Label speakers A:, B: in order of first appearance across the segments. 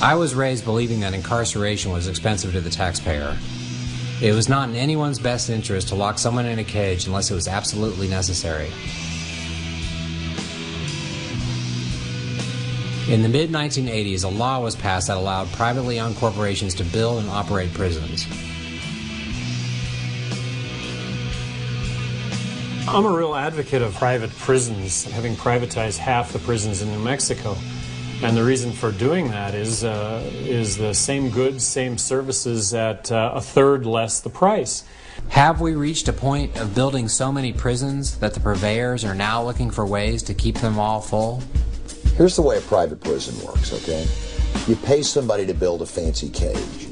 A: I was raised believing that incarceration was expensive to the taxpayer. It was not in anyone's best interest to lock someone in a cage unless it was absolutely necessary. In the mid-1980s, a law was passed that allowed privately owned corporations to build and operate prisons.
B: I'm a real advocate of private prisons, having privatized half the prisons in New Mexico. And the reason for doing that is the same goods, same services at a third less the price.
A: Have we reached a point of building so many prisons that the purveyors are now looking for ways to keep them all full?
C: Here's the way a private prison works, okay? You pay somebody to build a fancy cage.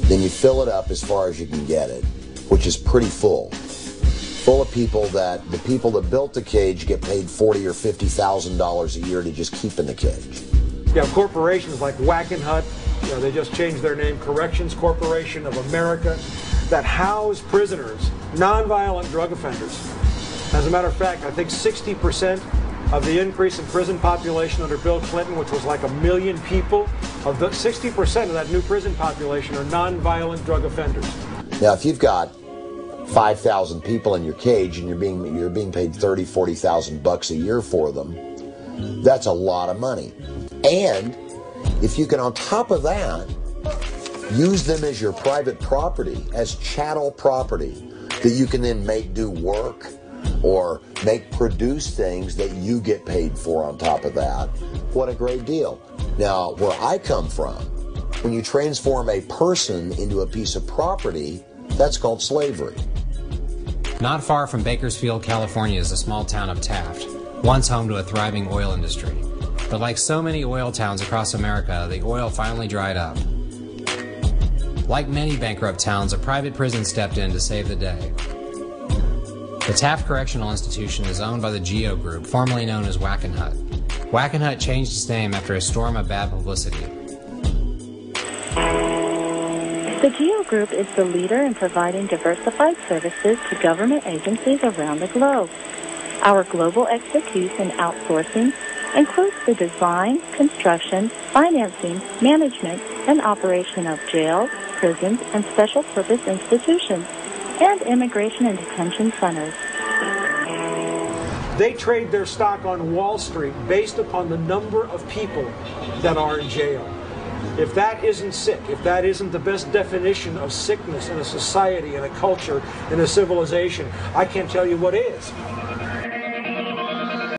C: Then you fill it up as far as you can get it, which is pretty full. Full of people that the people that built the cage get paid $40,000 or $50,000 a year to just keep in the cage.
D: You have corporations like Wackenhut, they just changed their name, Corrections Corporation of America, that house prisoners, nonviolent drug offenders. As a matter of fact, I think 60% of the increase in prison population under Bill Clinton, which was like 1 million people, of the 60% of that new prison population are nonviolent drug offenders.
C: Now, if you've got 5,000 people in your cage and you're being paid $30,000, $40,000 a year for them, that's a lot of money. And if you can, on top of that, use them as your private property, as chattel property, that you can then make do work or produce things that you get paid for on top of that, what a great deal. Now, where I come from, when you transform a person into a piece of property, that's called slavery.
A: Not far from Bakersfield, California is the small town of Taft, once home to a thriving oil industry. But like so many oil towns across America, the oil finally dried up. Like many bankrupt towns, a private prison stepped in to save the day. The Taft Correctional Institution is owned by the Geo Group, formerly known as Wackenhut. Wackenhut changed its name after a storm of bad publicity.
E: The Geo Group is the leader in providing diversified services to government agencies around the globe. Our global expertise in outsourcing includes the design, construction, financing, management, and operation of jails, prisons, and special purpose institutions, and immigration and detention centers.
D: They trade their stock on Wall Street based upon the number of people that are in jail. If that isn't sick, if that isn't the best definition of sickness in a society, in a culture, in a civilization, I can't tell you what is.